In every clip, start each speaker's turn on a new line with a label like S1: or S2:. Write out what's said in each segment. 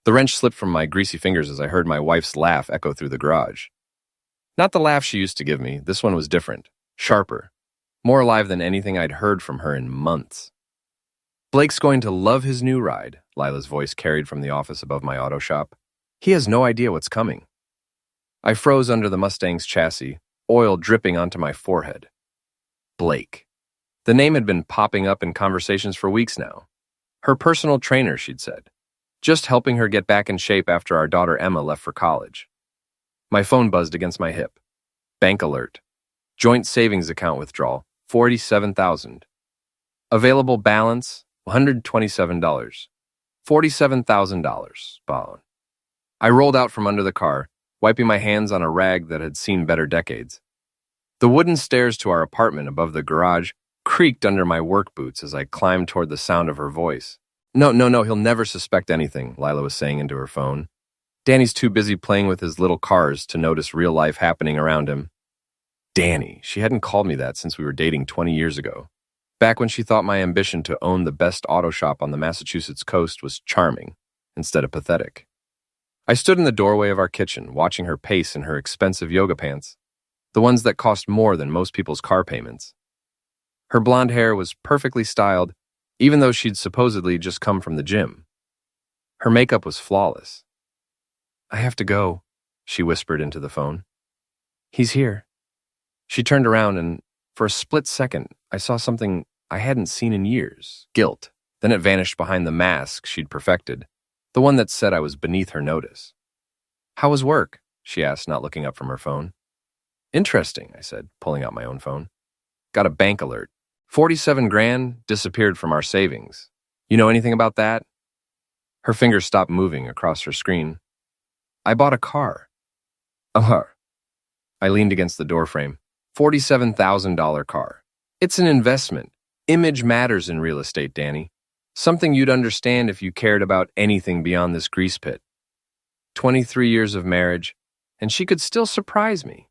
S1: The wrench slipped from my greasy fingers as I heard my wife's laugh echo through the garage. Not the laugh she used to give me. This one was different, sharper, more alive than anything I'd heard from her in months. Blake's going to love his new ride, Lila's voice carried from the office above my auto shop. He has no idea what's coming. I froze under the Mustang's chassis, oil dripping onto my forehead. Blake. The name had been popping up in conversations for weeks now. Her personal trainer, she'd said, just helping her get back in shape after our daughter Emma left for college. My phone buzzed against my hip. Bank alert. Joint savings account withdrawal, $47,000. Available balance, $127. $47,000. Bone. I rolled out from under the car, wiping my hands on a rag that had seen better decades. The wooden stairs to our apartment above the garage creaked under my work boots as I climbed toward the sound of her voice. No, he'll never suspect anything, Lila was saying into her phone. Danny's too busy playing with his little cars to notice real life happening around him. Danny. She hadn't called me that since we were dating 20 years ago. Back when she thought my ambition to own the best auto shop on the Massachusetts coast was charming instead of pathetic. I stood in the doorway of our kitchen, watching her pace in her expensive yoga pants, the ones that cost more than most people's car payments. Her blonde hair was perfectly styled, even though she'd supposedly just come from the gym. Her makeup was flawless. I have to go, she whispered into the phone. He's here. She turned around and, for a split second, I saw something I hadn't seen in years, guilt. Then it vanished behind the mask she'd perfected, the one that said I was beneath her notice. How was work? She asked, not looking up from her phone. Interesting, I said, pulling out my own phone. Got a bank alert. 47 grand disappeared from our savings. You know anything about that? Her fingers stopped moving across her screen. I bought a car. I leaned against the doorframe. $47,000 car. It's an investment. Image matters in real estate, Danny. Something you'd understand if you cared about anything beyond this grease pit. 23 years of marriage, and she could still surprise me.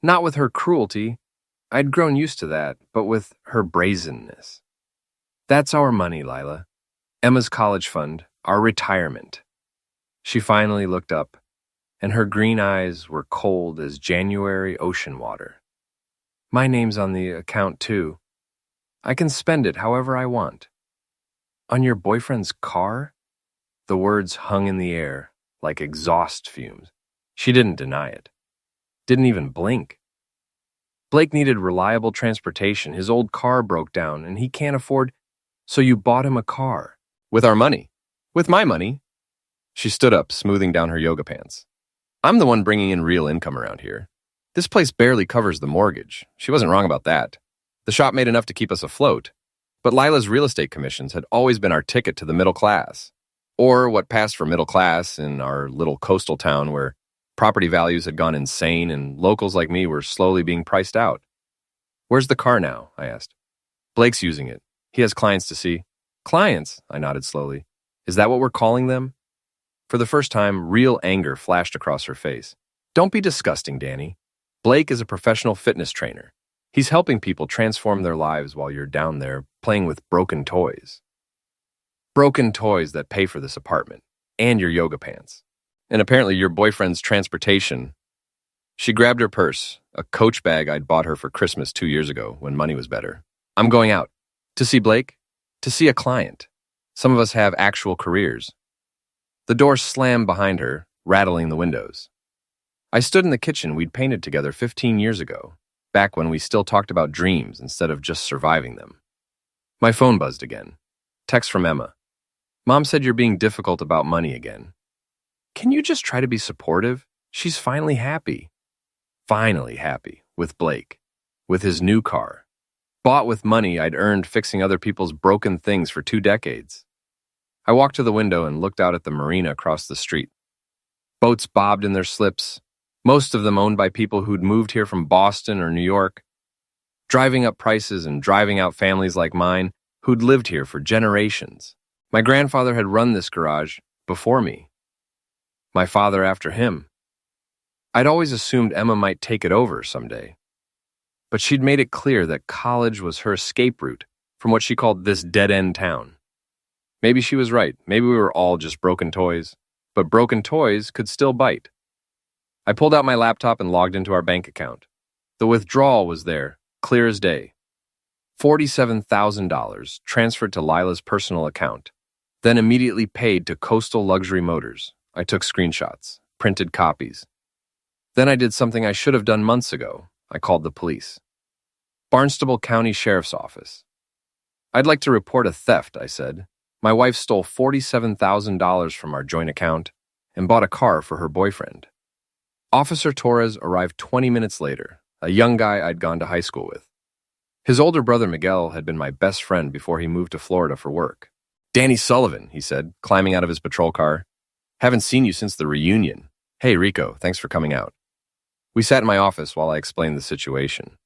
S1: Not with her cruelty. I'd grown used to that, but with her brazenness. That's our money, Lila. Emma's college fund, our retirement. She finally looked up, and her green eyes were cold as January ocean water. My name's on the account, too. I can spend it however I want. On your boyfriend's car? The words hung in the air, like exhaust fumes. She didn't deny it. Didn't even blink. Blake needed reliable transportation. His old car broke down, and he can't afford... So you bought him a car. With our money. With my money. She stood up, smoothing down her yoga pants. I'm the one bringing in real income around here. This place barely covers the mortgage. She wasn't wrong about that. The shop made enough to keep us afloat. But Lila's real estate commissions had always been our ticket to the middle class. Or what passed for middle class in our little coastal town where property values had gone insane and locals like me were slowly being priced out. Where's the car now? I asked. Blake's using it. He has clients to see. Clients? I nodded slowly. Is that what we're calling them? For the first time, real anger flashed across her face. Don't be disgusting, Danny. Blake is a professional fitness trainer. He's helping people transform their lives while you're down there playing with broken toys. Broken toys that pay for this apartment and your yoga pants. And apparently your boyfriend's transportation. She grabbed her purse, a Coach bag I'd bought her for Christmas 2 years ago when money was better. I'm going out. To see Blake? To see a client. Some of us have actual careers. The door slammed behind her, rattling the windows. I stood in the kitchen we'd painted together 15 years ago, back when we still talked about dreams instead of just surviving them. My phone buzzed again. Text from Emma. Mom said you're being difficult about money again. Can you just try to be supportive? She's finally happy. Finally happy with Blake, with his new car. Bought with money I'd earned fixing other people's broken things for 2 decades. I walked to the window and looked out at the marina across the street. Boats bobbed in their slips, most of them owned by people who'd moved here from Boston or New York, driving up prices and driving out families like mine who'd lived here for generations. My grandfather had run this garage before me. My father after him. I'd always assumed Emma might take it over someday. But she'd made it clear that college was her escape route from what she called this dead-end town. Maybe she was right. Maybe we were all just broken toys. but broken toys could still bite. I pulled out my laptop and logged into our bank account. The withdrawal was there, clear as day. $47,000 transferred to Lila's personal account, then immediately paid to Coastal Luxury Motors. I took screenshots, printed copies. Then I did something I should have done months ago. I called the police. Barnstable County Sheriff's Office. I'd like to report a theft, I said. My wife stole $47,000 from our joint account and bought a car for her boyfriend. Officer Torres arrived 20 minutes later, a young guy I'd gone to high school with. His older brother Miguel had been my best friend before he moved to Florida for work. "Danny Sullivan," he said, climbing out of his patrol car. "Haven't seen you since the reunion. Hey, Rico, thanks for coming out." We sat in my office while I explained the situation.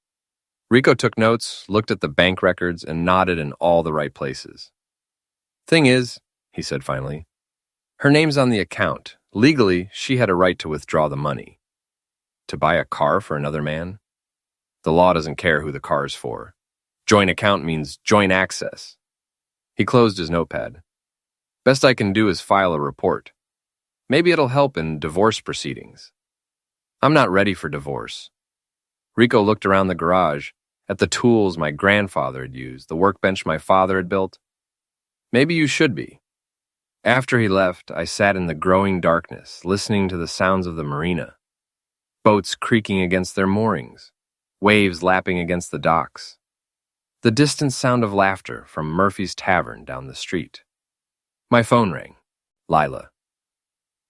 S1: Rico took notes, looked at the bank records, and nodded in all the right places. "Thing is," he said finally, "her name's on the account. Legally, she had a right to withdraw the money. To buy a car for another man? The law doesn't care who the car is for. Joint account means joint access." He closed his notepad. "Best I can do is file a report. Maybe it'll help in divorce proceedings." "I'm not ready for divorce." Rico looked around the garage, at the tools my grandfather had used, the workbench my father had built. "Maybe you should be." After he left, I sat in the growing darkness, listening to the sounds of the marina. Boats creaking against their moorings, waves lapping against the docks. The distant sound of laughter from Murphy's Tavern down the street. My phone rang. Lila.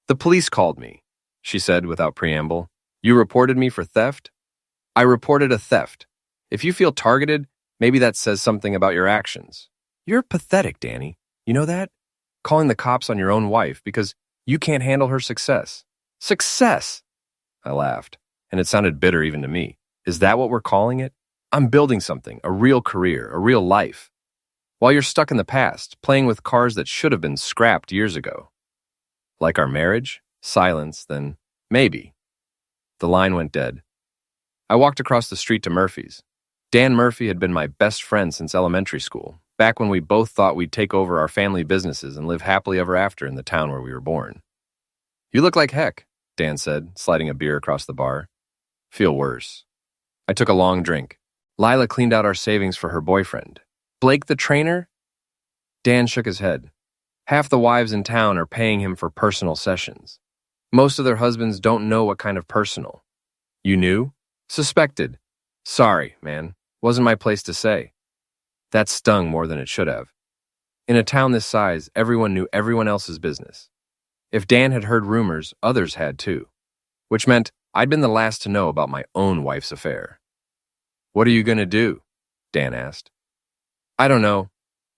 S1: "The police called me," she said without preamble. "You reported me for theft?" "I reported a theft. If you feel targeted, maybe that says something about your actions." "You're pathetic, Danny. You know that? Calling the cops on your own wife because you can't handle her success." "Success?" I laughed, and it sounded bitter even to me. "Is that what we're calling it? I'm building something, a real career, a real life. While you're stuck in the past, playing with cars that should have been scrapped years ago." "Like our marriage?" Silence, then maybe. The line went dead. I walked across the street to Murphy's. Dan Murphy had been my best friend since elementary school, back when we both thought we'd take over our family businesses and live happily ever after in the town where we were born. "You look like heck," Dan said, sliding a beer across the bar. "Feel worse." I took a long drink. "Lila cleaned out our savings for her boyfriend." "Blake the trainer?" Dan shook his head. "Half the wives in town are paying him for personal sessions. Most of their husbands don't know what kind of personal." "You knew?" "Suspected." "Sorry, man. Wasn't my place to say." That stung more than it should have. In a town this size, everyone knew everyone else's business. If Dan had heard rumors, others had too. Which meant I'd been the last to know about my own wife's affair. "What are you going to do?" Dan asked. "I don't know.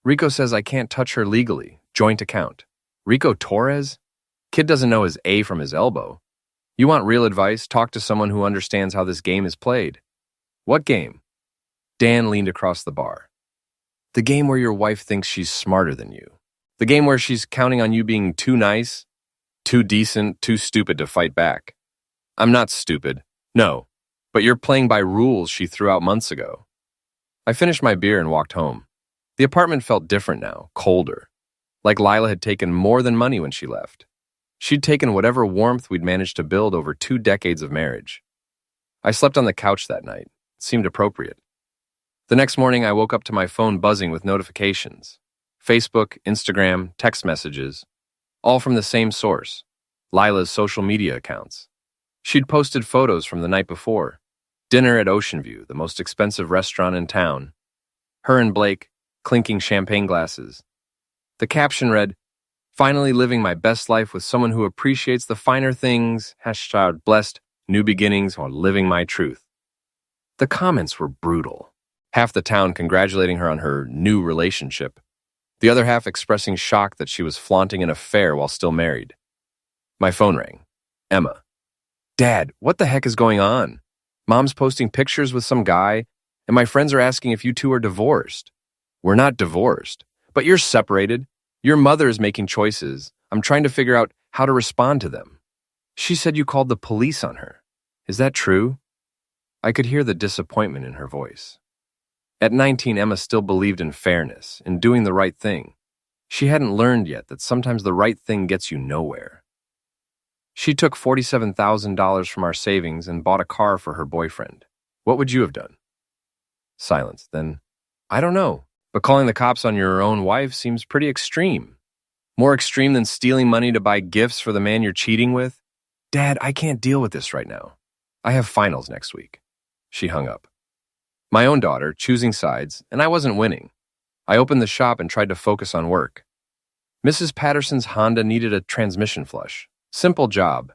S1: Rico says I can't touch her legally. Joint account." "Rico Torres? Kid doesn't know his A from his elbow. You want real advice? Talk to someone who understands how this game is played." "What game?" Dan leaned across the bar. "The game where your wife thinks she's smarter than you. The game where she's counting on you being too nice, too decent, too stupid to fight back." "I'm not stupid. No. But you're playing by rules she threw out months ago." I finished my beer and walked home. The apartment felt different now, colder. Like Lila had taken more than money when she left. She'd taken whatever warmth we'd managed to build over 2 decades of marriage. I slept on the couch that night. It seemed appropriate. The next morning, I woke up to my phone buzzing with notifications. Facebook, Instagram, text messages, all from the same source, Lila's social media accounts. She'd posted photos from the night before. Dinner at Ocean View, the most expensive restaurant in town. Her and Blake, clinking champagne glasses. The caption read, "Finally living my best life with someone who appreciates the finer things, #blessed, new beginnings while living my truth." The comments were brutal. Half the town congratulating her on her new relationship. The other half expressing shock that she was flaunting an affair while still married. My phone rang. Emma. "Dad, what the heck is going on? Mom's posting pictures with some guy, and my friends are asking if you two are divorced." "We're not divorced, but you're separated. Your mother is making choices. I'm trying to figure out how to respond to them." "She said you called the police on her. Is that true?" I could hear the disappointment in her voice. At 19, Emma still believed in fairness, in doing the right thing. She hadn't learned yet that sometimes the right thing gets you nowhere. She took $47,000 from our savings and bought a car for her boyfriend. What would you have done? Silence. Then, I don't know, but calling the cops on your own wife seems pretty extreme. More extreme than stealing money to buy gifts for the man you're cheating with? Dad, I can't deal with this right now. I have finals next week. She hung up. My own daughter, choosing sides, and I wasn't winning. I opened the shop and tried to focus on work. Mrs. Patterson's Honda needed a transmission flush. Simple job.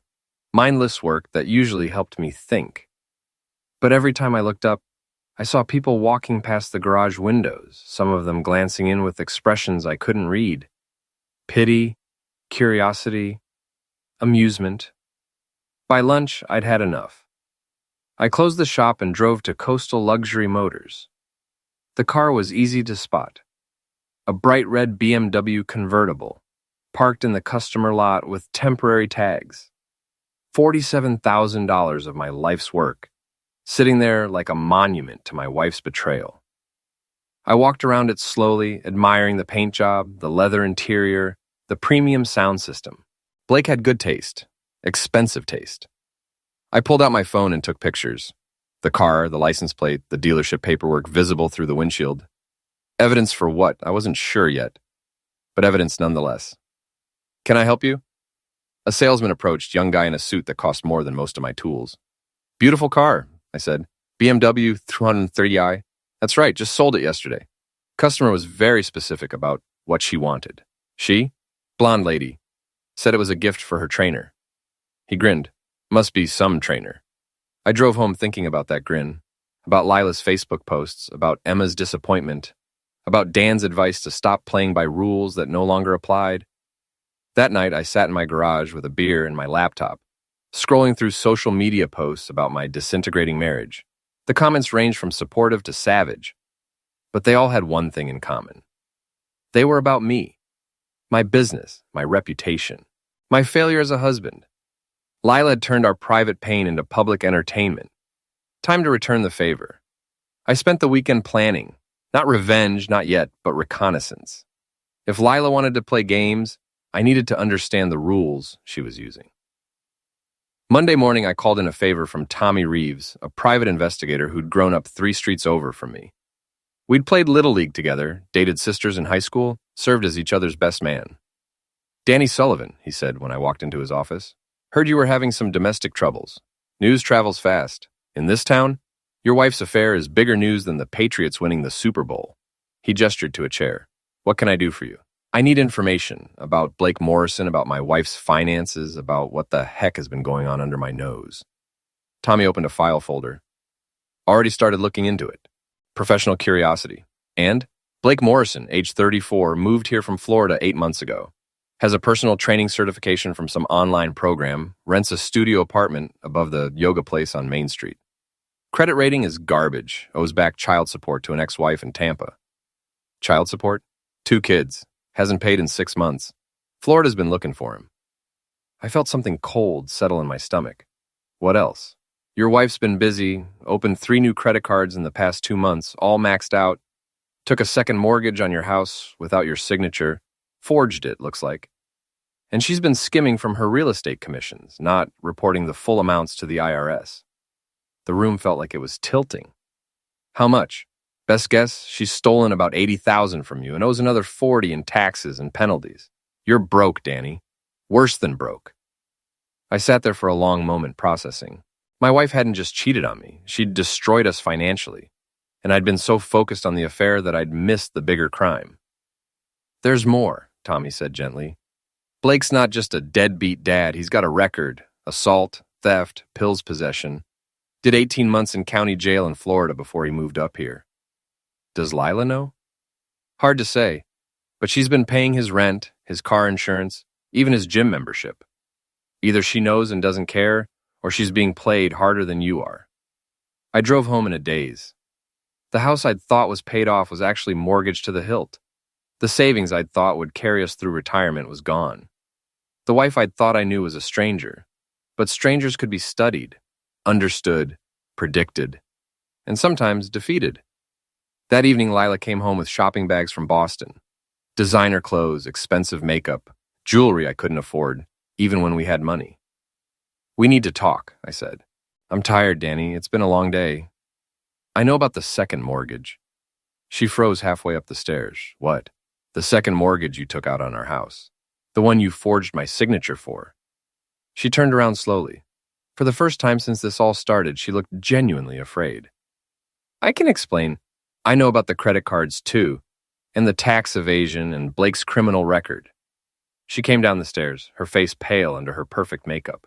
S1: Mindless work that usually helped me think. But every time I looked up, I saw people walking past the garage windows, some of them glancing in with expressions I couldn't read. Pity, curiosity, amusement. By lunch, I'd had enough. I closed the shop and drove to Coastal Luxury Motors. The car was easy to spot. A bright red BMW convertible, parked in the customer lot with temporary tags. $47,000 of my life's work, sitting there like a monument to my wife's betrayal. I walked around it slowly, admiring the paint job, the leather interior, the premium sound system. Blake had good taste, expensive taste. I pulled out my phone and took pictures. The car, the license plate, the dealership paperwork visible through the windshield. Evidence for what? I wasn't sure yet, but evidence nonetheless. Can I help you? A salesman approached, young guy in a suit that cost more than most of my tools. Beautiful car, I said. BMW 330i. That's right, just sold it yesterday. Customer was very specific about what she wanted. She, blonde lady, said it was a gift for her trainer. He grinned. Must be some trainer. I drove home thinking about that grin, about Lila's Facebook posts, about Emma's disappointment, about Dan's advice to stop playing by rules that no longer applied. That night, I sat in my garage with a beer and my laptop, scrolling through social media posts about my disintegrating marriage. The comments ranged from supportive to savage, but they all had one thing in common. They were about me, my business, my reputation, my failure as a husband. Lila had turned our private pain into public entertainment. Time to return the favor. I spent the weekend planning, not revenge, not yet, but reconnaissance. If Lila wanted to play games, I needed to understand the rules she was using. Monday morning, I called in a favor from Tommy Reeves, a private investigator who'd grown up 3 streets over from me. We'd played Little League together, dated sisters in high school, served as each other's best man. Danny Sullivan, he said when I walked into his office. Heard you were having some domestic troubles. News travels fast. In this town, your wife's affair is bigger news than the Patriots winning the Super Bowl. He gestured to a chair. What can I do for you? I need information about Blake Morrison, about my wife's finances, about what the heck has been going on under my nose. Tommy opened a file folder. Already started looking into it. Professional curiosity. And Blake Morrison, age 34, moved here from Florida 8 months ago. Has a personal training certification from some online program, rents a studio apartment above the yoga place on Main Street. Credit rating is garbage, owes back child support to an ex-wife in Tampa. Child support? 2 kids. Hasn't paid in 6 months. Florida's been looking for him. I felt something cold settle in my stomach. What else? Your wife's been busy, opened 3 new credit cards in the past 2 months, all maxed out, took a second mortgage on your house without your signature, forged it, looks like. And she's been skimming from her real estate commissions, not reporting the full amounts to the IRS. The room felt like it was tilting. How much? Best guess, she's stolen about $80,000 from you and owes another $40,000 in taxes and penalties. You're broke, Danny. Worse than broke. I sat there for a long moment processing. My wife hadn't just cheated on me. She'd destroyed us financially. And I'd been so focused on the affair that I'd missed the bigger crime. There's more, Tommy said gently. Blake's not just a deadbeat dad. He's got a record. Assault, theft, pills possession. Did 18 months in county jail in Florida before he moved up here. Does Lila know? Hard to say, but she's been paying his rent, his car insurance, even his gym membership. Either she knows and doesn't care, or she's being played harder than you are. I drove home in a daze. The house I'd thought was paid off was actually mortgaged to the hilt. The savings I'd thought would carry us through retirement was gone. The wife I'd thought I knew was a stranger, but strangers could be studied, understood, predicted, and sometimes defeated. That evening, Lila came home with shopping bags from Boston. Designer clothes, expensive makeup, jewelry I couldn't afford, even when we had money. We need to talk, I said. I'm tired, Danny. It's been a long day. I know about the second mortgage. She froze halfway up the stairs. What? The second mortgage you took out on our house. The one you forged my signature for. She turned around slowly. For the first time since this all started, she looked genuinely afraid. I can explain. I know about the credit cards, too, and the tax evasion and Blake's criminal record. She came down the stairs, her face pale under her perfect makeup.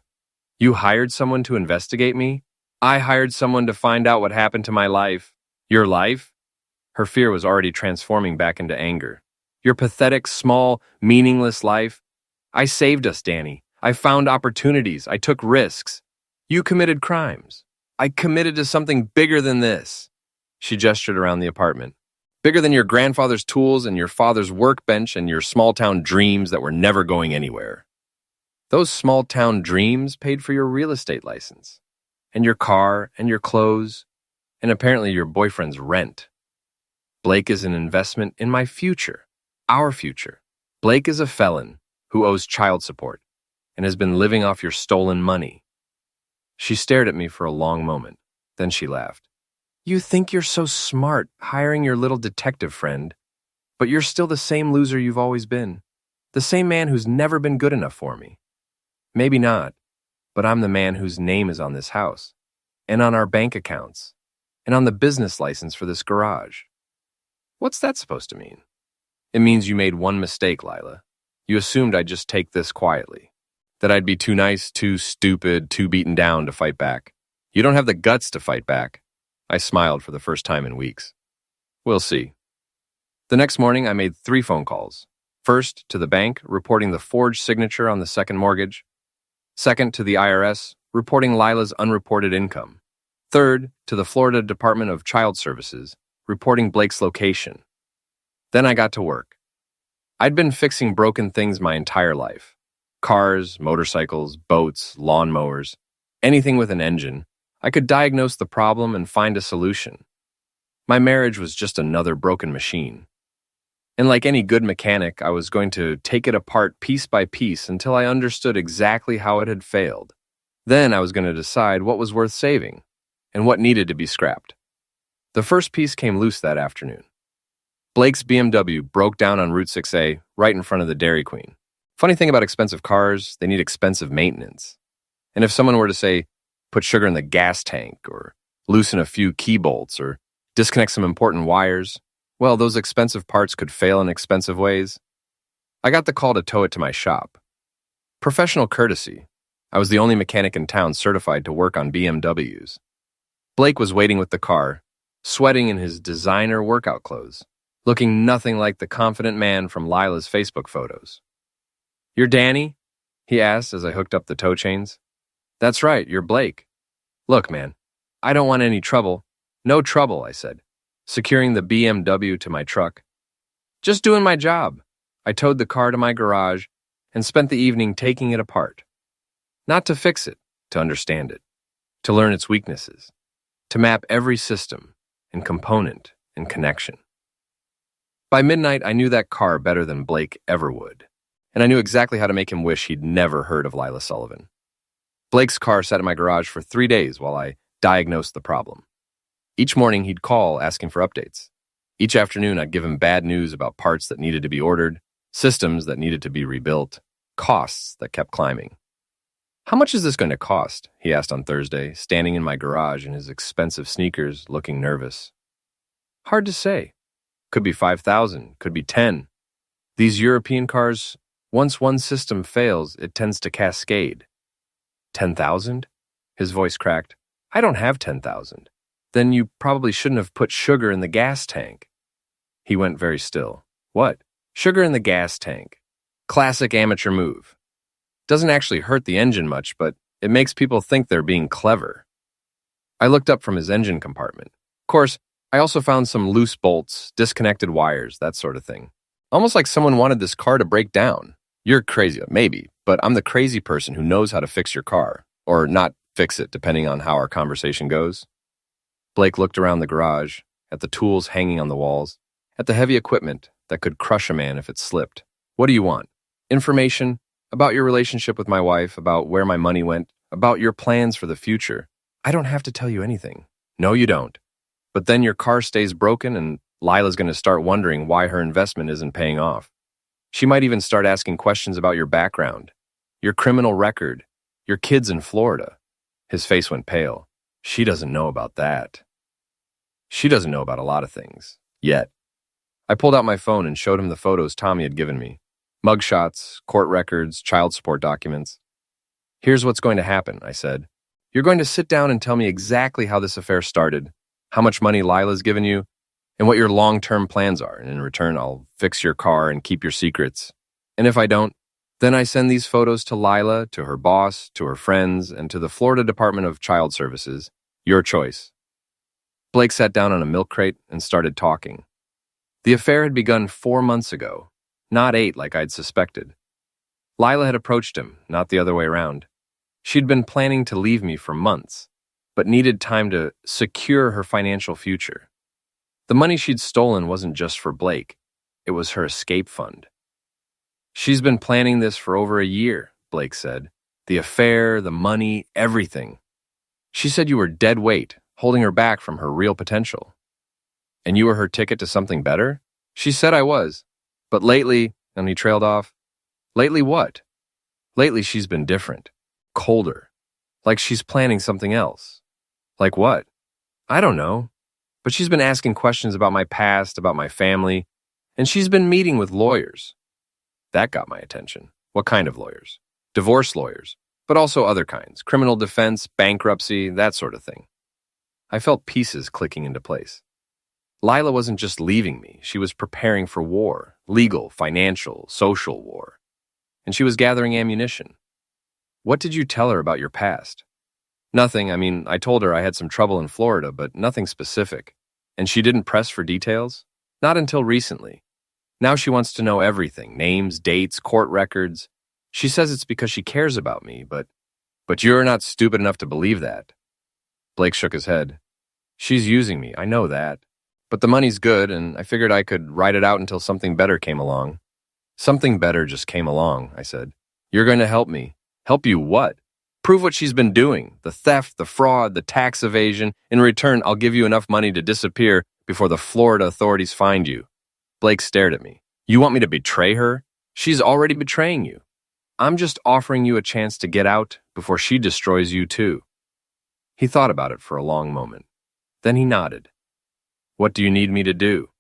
S1: You hired someone to investigate me? I hired someone to find out what happened to my life. Your life? Her fear was already transforming back into anger. Your pathetic, small, meaningless life? I saved us, Danny. I found opportunities. I took risks. You committed crimes. I committed to something bigger than this. She gestured around the apartment. Bigger than your grandfather's tools and your father's workbench and your small-town dreams that were never going anywhere. Those small-town dreams paid for your real estate license, and your car, and your clothes, and apparently your boyfriend's rent. Blake is an investment in my future, our future. Blake is a felon who owes child support and has been living off your stolen money. She stared at me for a long moment. Then she laughed. You think you're so smart hiring your little detective friend, but you're still the same loser you've always been. The same man who's never been good enough for me. Maybe not, but I'm the man whose name is on this house, and on our bank accounts, and on the business license for this garage. What's that supposed to mean? It means you made one mistake, Lila. You assumed I'd just take this quietly. That I'd be too nice, too stupid, too beaten down to fight back. You don't have the guts to fight back. I smiled for the first time in weeks. We'll see. The next morning, I made 3 phone calls. First, to the bank, reporting the forged signature on the second mortgage. Second, to the IRS, reporting Lila's unreported income. Third, to the Florida Department of Child Services, reporting Blake's location. Then I got to work. I'd been fixing broken things my entire life. Cars, motorcycles, boats, lawnmowers, anything with an engine. I could diagnose the problem and find a solution. My marriage was just another broken machine. And like any good mechanic, I was going to take it apart piece by piece until I understood exactly how it had failed. Then I was going to decide what was worth saving and what needed to be scrapped. The first piece came loose that afternoon. Blake's BMW broke down on Route 6A right in front of the Dairy Queen. Funny thing about expensive cars, they need expensive maintenance. And if someone were to say, put sugar in the gas tank, or loosen a few key bolts, or disconnect some important wires, well, those expensive parts could fail in expensive ways. I got the call to tow it to my shop. Professional courtesy. I was the only mechanic in town certified to work on BMWs. Blake was waiting with the car, sweating in his designer workout clothes, looking nothing like the confident man from Lila's Facebook photos. You're Danny? He asked as I hooked up the tow chains. That's right, you're Blake. Look, man, I don't want any trouble. No trouble, I said, securing the BMW to my truck. Just doing my job. I towed the car to my garage and spent the evening taking it apart. Not to fix it, to understand it, to learn its weaknesses, to map every system and component and connection. By midnight, I knew that car better than Blake ever would, and I knew exactly how to make him wish he'd never heard of Lila Sullivan. Blake's car sat in my garage for 3 days while I diagnosed the problem. Each morning, he'd call asking for updates. Each afternoon, I'd give him bad news about parts that needed to be ordered, systems that needed to be rebuilt, costs that kept climbing. How much is this going to cost? He asked on Thursday, standing in my garage in his expensive sneakers, looking nervous. Hard to say. Could be 5,000, could be 10. These European cars, once one system fails, it tends to cascade. 10,000? His voice cracked. I don't have 10,000. Then you probably shouldn't have put sugar in the gas tank. He went very still. What? Sugar in the gas tank. Classic amateur move. Doesn't actually hurt the engine much, but it makes people think they're being clever. I looked up from his engine compartment. Of course, I also found some loose bolts, disconnected wires, that sort of thing. Almost like someone wanted this car to break down. You're crazy, maybe, but I'm the crazy person who knows how to fix your car. Or not fix it, depending on how our conversation goes. Blake looked around the garage, at the tools hanging on the walls, at the heavy equipment that could crush a man if it slipped. What do you want? Information about your relationship with my wife, about where my money went, about your plans for the future. I don't have to tell you anything. No, you don't. But then your car stays broken and Lila's going to start wondering why her investment isn't paying off. She might even start asking questions about your background, your criminal record, your kids in Florida. His face went pale. She doesn't know about that. She doesn't know about a lot of things. Yet. I pulled out my phone and showed him the photos Tommy had given me. Mugshots, court records, child support documents. Here's what's going to happen, I said. You're going to sit down and tell me exactly how this affair started, how much money Lila's given you, and what your long-term plans are. And in return, I'll fix your car and keep your secrets. And if I don't, then I send these photos to Lila, to her boss, to her friends, and to the Florida Department of Child Services. Your choice. Blake sat down on a milk crate and started talking. The affair had begun 4 months ago, not 8 like I'd suspected. Lila had approached him, not the other way around. She'd been planning to leave me for months, but needed time to secure her financial future. The money she'd stolen wasn't just for Blake. It was her escape fund. She's been planning this for over a year, Blake said. The affair, the money, everything. She said you were dead weight, holding her back from her real potential. And you were her ticket to something better? She said I was. But lately, and he trailed off, lately what? Lately she's been different. Colder. Like she's planning something else. Like what? I don't know. But she's been asking questions about my past, about my family, and she's been meeting with lawyers. That got my attention. What kind of lawyers? Divorce lawyers, but also other kinds. Criminal defense, bankruptcy, that sort of thing. I felt pieces clicking into place. Lila wasn't just leaving me. She was preparing for war, legal, financial, social war. And she was gathering ammunition. What did you tell her about your past? Nothing. I mean, I told her I had some trouble in Florida, but nothing specific. And she didn't press for details? Not until recently. Now she wants to know everything, names, dates, court records. She says it's because she cares about me, but you're not stupid enough to believe that. Blake shook his head. She's using me, I know that. But the money's good, and I figured I could ride it out until something better came along. Something better just came along, I said. You're going to help me. Help you what? Prove what she's been doing. The theft, the fraud, the tax evasion. In return, I'll give you enough money to disappear before the Florida authorities find you. Blake stared at me. You want me to betray her? She's already betraying you. I'm just offering you a chance to get out before she destroys you too. He thought about it for a long moment. Then he nodded. What do you need me to do?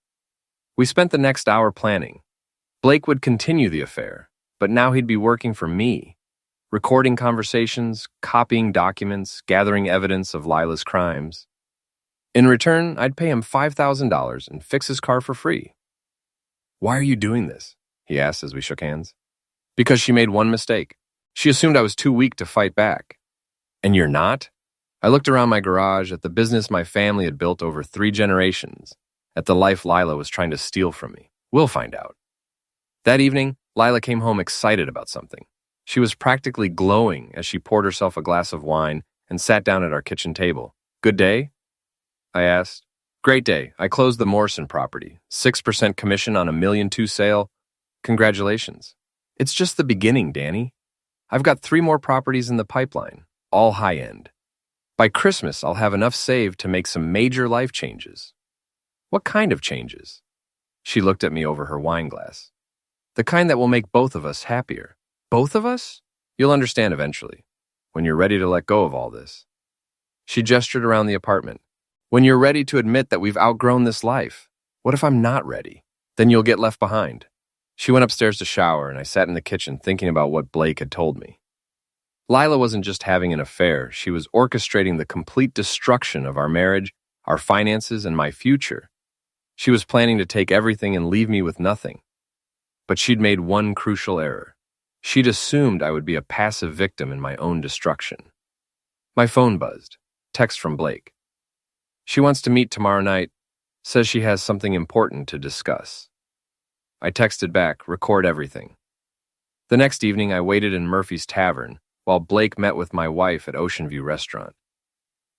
S1: We spent the next hour planning. Blake would continue the affair, but now he'd be working for me, recording conversations, copying documents, gathering evidence of Lila's crimes. In return, I'd pay him $5,000 and fix his car for free. Why are you doing this? He asked as we shook hands. Because she made one mistake. She assumed I was too weak to fight back. And you're not? I looked around my garage at the business my family had built over 3 generations, at the life Lila was trying to steal from me. We'll find out. That evening, Lila came home excited about something. She was practically glowing as she poured herself a glass of wine and sat down at our kitchen table. Good day? I asked. Great day. I closed the Morrison property. 6% commission on a $1.2 million sale. Congratulations. It's just the beginning, Danny. I've got 3 more properties in the pipeline, all high-end. By Christmas, I'll have enough saved to make some major life changes. What kind of changes? She looked at me over her wine glass. The kind that will make both of us happier. Both of us? You'll understand eventually, when you're ready to let go of all this. She gestured around the apartment. When you're ready to admit that we've outgrown this life. What if I'm not ready? Then you'll get left behind. She went upstairs to shower, and I sat in the kitchen thinking about what Blake had told me. Lila wasn't just having an affair. She was orchestrating the complete destruction of our marriage, our finances, and my future. She was planning to take everything and leave me with nothing. But she'd made one crucial error. She'd assumed I would be a passive victim in my own destruction. My phone buzzed. Text from Blake. She wants to meet tomorrow night. Says she has something important to discuss. I texted back, record everything. The next evening, I waited in Murphy's Tavern while Blake met with my wife at Ocean View Restaurant.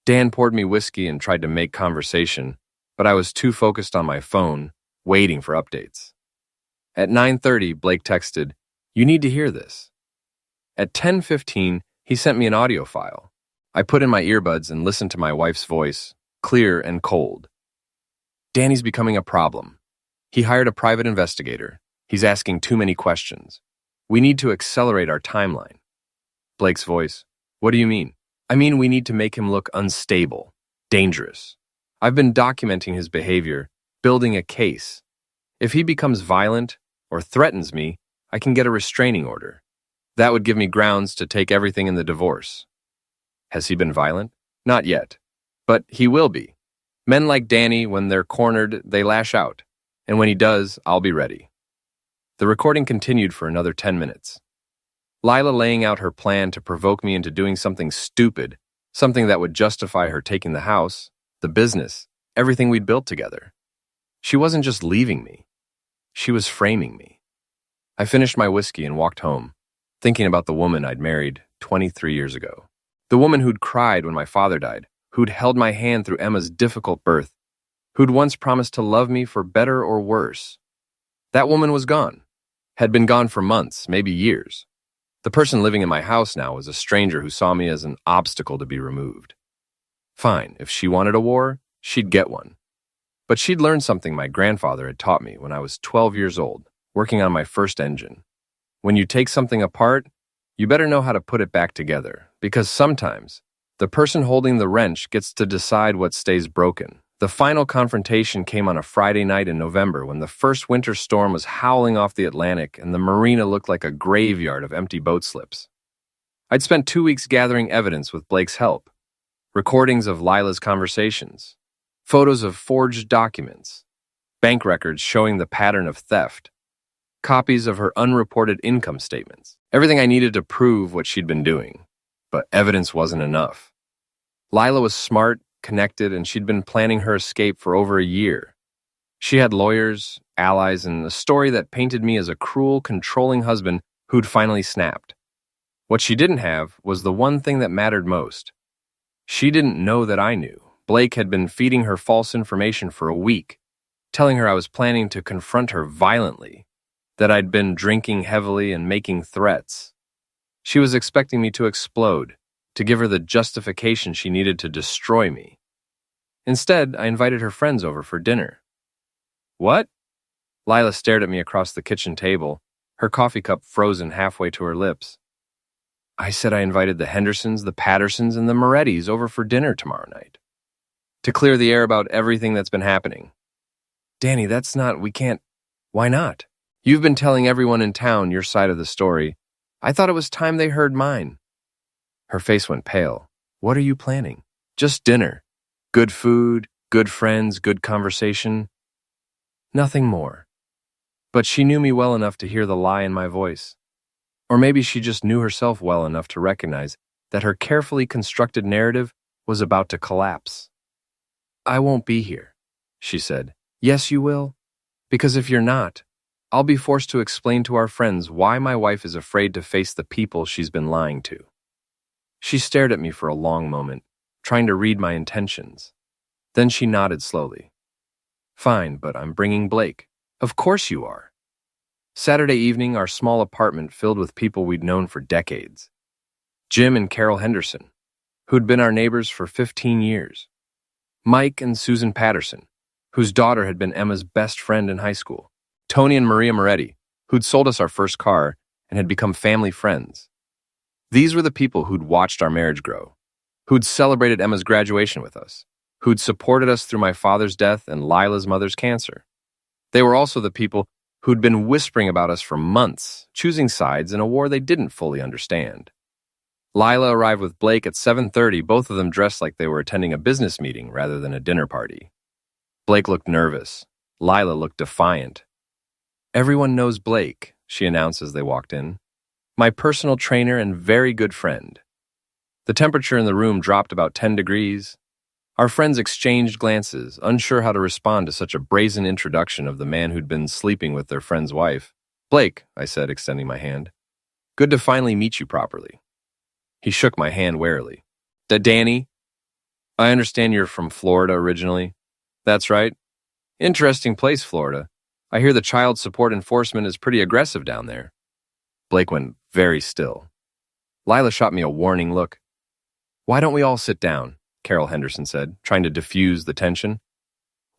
S1: Dan poured me whiskey and tried to make conversation, but I was too focused on my phone, waiting for updates. At 9:30, Blake texted, "You need to hear this." At 10:15, He sent me an audio file. I put in my earbuds and listened to my wife's voice, clear and cold. Danny's becoming a problem. He hired a private investigator. He's asking too many questions. We need to accelerate our timeline. Blake's voice. What do you mean? I mean, we need to make him look unstable, dangerous. I've been documenting his behavior, building a case. If he becomes violent or threatens me, I can get a restraining order. That would give me grounds to take everything in the divorce. Has he been violent? Not yet. But he will be. Men like Danny, when they're cornered, they lash out. And when he does, I'll be ready. The recording continued for another 10 minutes. Lila laying out her plan to provoke me into doing something stupid, something that would justify her taking the house, the business, everything we'd built together. She wasn't just leaving me. She was framing me. I finished my whiskey and walked home, thinking about the woman I'd married 23 years ago. The woman who'd cried when my father died, who'd held my hand through Emma's difficult birth, who'd once promised to love me for better or worse. That woman was gone, had been gone for months, maybe years. The person living in my house now was a stranger who saw me as an obstacle to be removed. Fine, if she wanted a war, she'd get one. But she'd learned something my grandfather had taught me when I was 12 years old, working on my first engine. When you take something apart, you better know how to put it back together, because sometimes the person holding the wrench gets to decide what stays broken. The final confrontation came on a Friday night in November when the first winter storm was howling off the Atlantic and the marina looked like a graveyard of empty boat slips. I'd spent 2 weeks gathering evidence with Blake's help. Recordings of Lila's conversations, photos of forged documents, bank records showing the pattern of theft, copies of her unreported income statements, everything I needed to prove what she'd been doing. But evidence wasn't enough. Lila was smart, connected, and she'd been planning her escape for over a year. She had lawyers, allies, and a story that painted me as a cruel, controlling husband who'd finally snapped. What she didn't have was the one thing that mattered most. She didn't know that I knew. Blake had been feeding her false information for a week, telling her I was planning to confront her violently, that I'd been drinking heavily and making threats. She was expecting me to explode, to give her the justification she needed to destroy me. Instead, I invited her friends over for dinner. What? Lila stared at me across the kitchen table, her coffee cup frozen halfway to her lips. I said I invited the Hendersons, the Pattersons, and the Morettis over for dinner tomorrow night. To clear the air about everything that's been happening. Danny, we can't. Why not? You've been telling everyone in town your side of the story. I thought it was time they heard mine. Her face went pale. What are you planning? Just dinner. Good food, good friends, good conversation. Nothing more. But she knew me well enough to hear the lie in my voice. Or maybe she just knew herself well enough to recognize that her carefully constructed narrative was about to collapse. I won't be here, she said. Yes, you will. Because if you're not, I'll be forced to explain to our friends why my wife is afraid to face the people she's been lying to. She stared at me for a long moment, trying to read my intentions. Then she nodded slowly. Fine, but I'm bringing Blake. Of course you are. Saturday evening, our small apartment filled with people we'd known for decades. Jim and Carol Henderson, who'd been our neighbors for 15 years. Mike and Susan Patterson, whose daughter had been Emma's best friend in high school. Tony and Maria Moretti, who'd sold us our first car and had become family friends. These were the people who'd watched our marriage grow, who'd celebrated Emma's graduation with us, who'd supported us through my father's death and Lila's mother's cancer. They were also the people who'd been whispering about us for months, choosing sides in a war they didn't fully understand. Lila arrived with Blake at 7:30, both of them dressed like they were attending a business meeting rather than a dinner party. Blake looked nervous. Lila looked defiant. Everyone knows Blake, she announced as they walked in. My personal trainer and very good friend. The temperature in the room dropped about 10 degrees. Our friends exchanged glances, unsure how to respond to such a brazen introduction of the man who'd been sleeping with their friend's wife. Blake, I said, extending my hand. Good to finally meet you properly. He shook my hand warily. Danny? I understand you're from Florida originally. That's right. Interesting place, Florida. I hear the child support enforcement is pretty aggressive down there. Blake went very still. Lila shot me a warning look. "Why don't we all sit down?" Carol Henderson said, trying to diffuse the tension.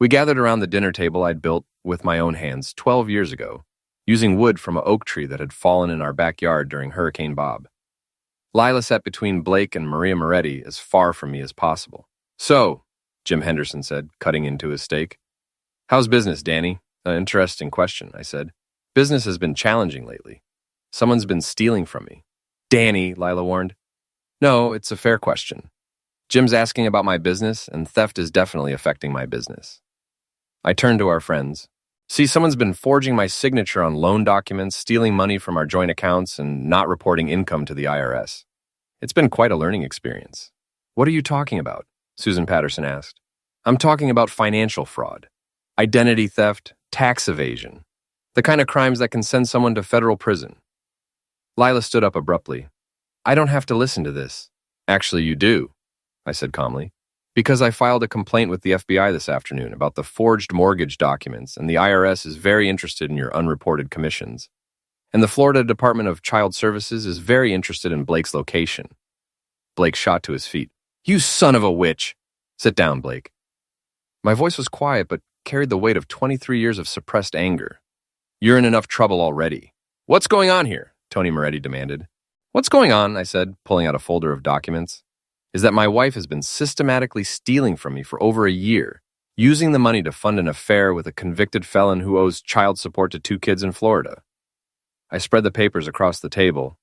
S1: We gathered around the dinner table I'd built with my own hands 12 years ago, using wood from an oak tree that had fallen in our backyard during Hurricane Bob. Lila sat between Blake and Maria Moretti as far from me as possible. "So," Jim Henderson said, cutting into his steak. "How's business, Danny?" "An interesting question," I said. "Business has been challenging lately. Someone's been stealing from me." "Danny," Lila warned. "No, it's a fair question. Jim's asking about my business, and theft is definitely affecting my business." I turned to our friends. "See, someone's been forging my signature on loan documents, stealing money from our joint accounts, and not reporting income to the IRS. It's been quite a learning experience." "What are you talking about?" Susan Patterson asked. "I'm talking about financial fraud, identity theft, tax evasion, the kind of crimes that can send someone to federal prison." Lila stood up abruptly. "I don't have to listen to this." "Actually, you do," I said calmly, "because I filed a complaint with the FBI this afternoon about the forged mortgage documents, and the IRS is very interested in your unreported commissions. And the Florida Department of Child Services is very interested in Blake's location." Blake shot to his feet. "You son of a witch!" "Sit down, Blake." My voice was quiet, but carried the weight of 23 years of suppressed anger. "You're in enough trouble already." "What's going on here?" Tony Moretti demanded. "What's going on," I said, pulling out a folder of documents, "is that my wife has been systematically stealing from me for over a year, using the money to fund an affair with a convicted felon who owes child support to 2 kids in Florida." I spread the papers across the table.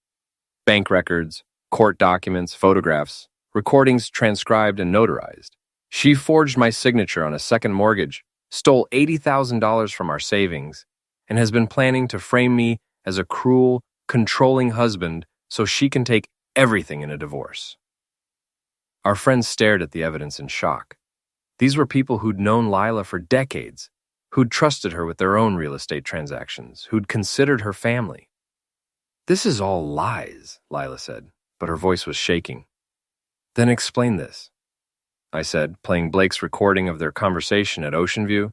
S1: Bank records, court documents, photographs, recordings transcribed and notarized. She forged my signature on a second mortgage, stole $80,000 from our savings, and has been planning to frame me as a cruel, controlling husband so she can take everything in a divorce. Our friends stared at the evidence in shock. These were people who'd known Lila for decades, who'd trusted her with their own real estate transactions, who'd considered her family. "This is all lies," Lila said, but her voice was shaking. "Then explain this," I said, playing Blake's recording of their conversation at Ocean View.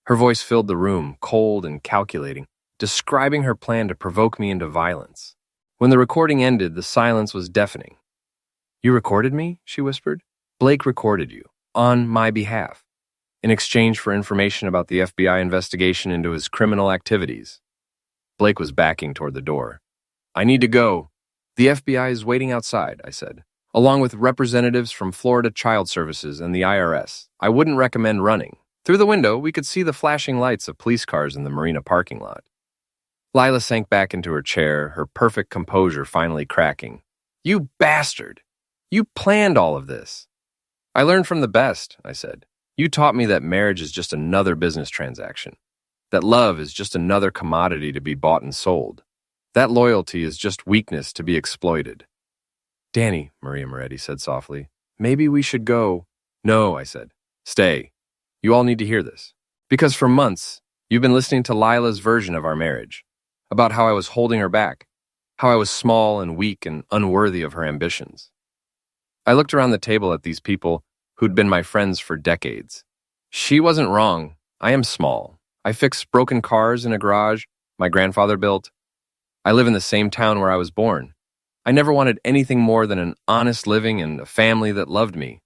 S1: Her voice filled the room, cold and calculating, describing her plan to provoke me into violence. When the recording ended, the silence was deafening. "You recorded me?" she whispered. "Blake recorded you, on my behalf, in exchange for information about the FBI investigation into his criminal activities." Blake was backing toward the door. "I need to go. The FBI is waiting outside," I said, "along with representatives from Florida Child Services and the IRS. I wouldn't recommend running." Through the window, we could see the flashing lights of police cars in the marina parking lot. Lila sank back into her chair, her perfect composure finally cracking. "You bastard! You planned all of this." "I learned from the best," I said. "You taught me that marriage is just another business transaction, that love is just another commodity to be bought and sold, that loyalty is just weakness to be exploited." "Danny," Maria Moretti said softly, "maybe we should go." "No," I said. "Stay. You all need to hear this. Because for months, you've been listening to Lila's version of our marriage, about how I was holding her back, how I was small and weak and unworthy of her ambitions." I looked around the table at these people who'd been my friends for decades. She wasn't wrong. I am small. I fix broken cars in a garage my grandfather built. I live in the same town where I was born. I never wanted anything more than an honest living and a family that loved me.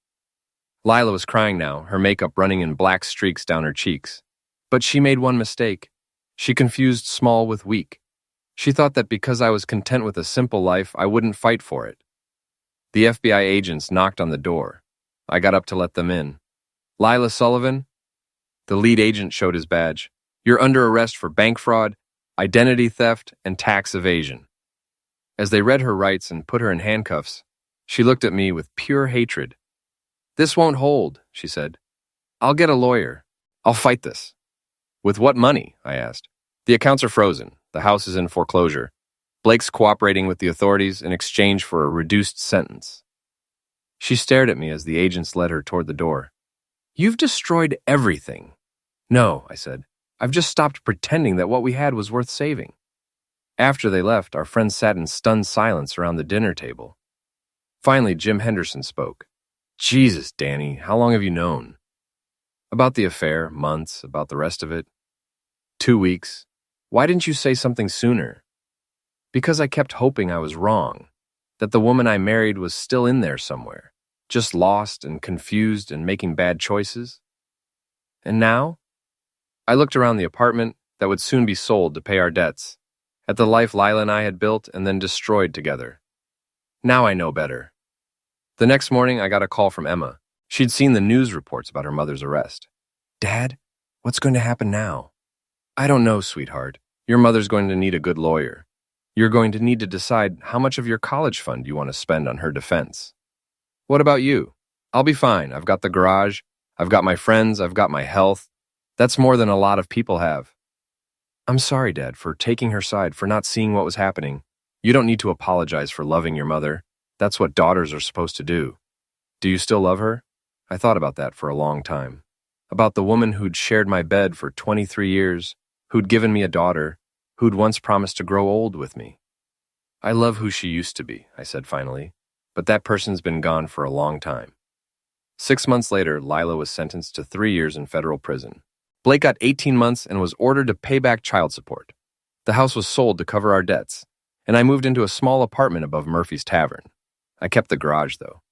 S1: Lila was crying now, her makeup running in black streaks down her cheeks. But she made one mistake. She confused small with weak. She thought that because I was content with a simple life, I wouldn't fight for it. The FBI agents knocked on the door. I got up to let them in. "Lila Sullivan?" The lead agent showed his badge. "You're under arrest for bank fraud, identity theft, and tax evasion." As they read her rights and put her in handcuffs, she looked at me with pure hatred. "This won't hold," she said. "I'll get a lawyer. I'll fight this." "With what money?" I asked. "The accounts are frozen. The house is in foreclosure. Blake's cooperating with the authorities in exchange for a reduced sentence." She stared at me as the agents led her toward the door. "You've destroyed everything." "No," I said. "I've just stopped pretending that what we had was worth saving." After they left, our friends sat in stunned silence around the dinner table. Finally, Jim Henderson spoke. "Jesus, Danny, how long have you known?" "About the affair, months. About the rest of it, 2 weeks. Why didn't you say something sooner?" "Because I kept hoping I was wrong. that the woman I married was still in there somewhere, just lost and confused and making bad choices. And now? I looked around the apartment that would soon be sold to pay our debts, at the life Lila and I had built and then destroyed together. Now I know better. The next morning, I got a call from Emma. She'd seen the news reports about her mother's arrest. Dad, what's going to happen now? I don't know, sweetheart. Your mother's going to need a good lawyer. You're going to need to decide how much of your college fund you want to spend on her defense. What about you? I'll be fine. I've got the garage. I've got my friends. I've got my health. That's more than a lot of people have. I'm sorry, Dad, for taking her side, for not seeing what was happening. You don't need to apologize for loving your mother. That's what daughters are supposed to do. Do you still love her? I thought about that for a long time. About the woman who'd shared my bed for 23 years, who'd given me a daughter, who'd once promised to grow old with me. I love who she used to be, I said finally, but that person's been gone for a long time. 6 months later, Lila was sentenced to 3 years in federal prison. Blake got 18 months and was ordered to pay back child support. The house was sold to cover our debts, and I moved into a small apartment above Murphy's Tavern. I kept the garage, though.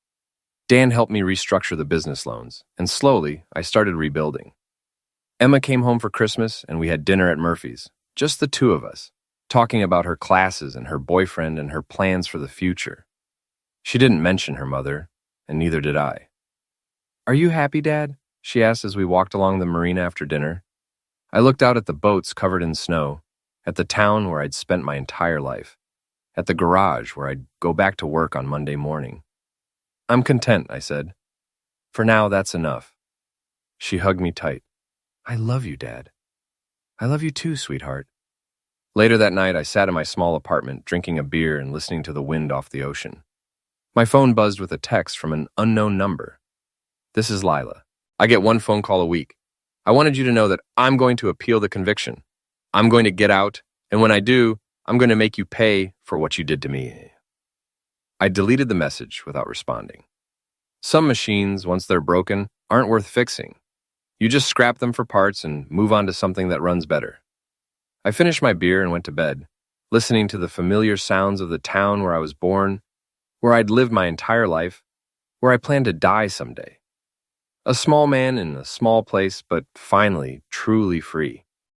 S1: Dan helped me restructure the business loans, and slowly, I started rebuilding. Emma came home for Christmas, and we had dinner at Murphy's, just the two of us, talking about her classes and her boyfriend and her plans for the future. She didn't mention her mother, and neither did I. Are you happy, Dad? She asked as we walked along the marina after dinner. I looked out at the boats covered in snow, at the town where I'd spent my entire life, at the garage where I'd go back to work on Monday morning. I'm content, I said. For now, that's enough. She hugged me tight. I love you, Dad. I love you too, sweetheart. Later that night, I sat in my small apartment, drinking a beer and listening to the wind off the ocean. My phone buzzed with a text from an unknown number. This is Lila. I get one phone call a week. I wanted you to know that I'm going to appeal the conviction. I'm going to get out, and when I do, I'm going to make you pay for what you did to me. I deleted the message without responding. Some machines, once they're broken, aren't worth fixing. You just scrap them for parts and move on to something that runs better. I finished my beer and went to bed, listening to the familiar sounds of the town where I was born, where I'd lived my entire life, where I planned to die someday. A small man in a small place, but finally truly free.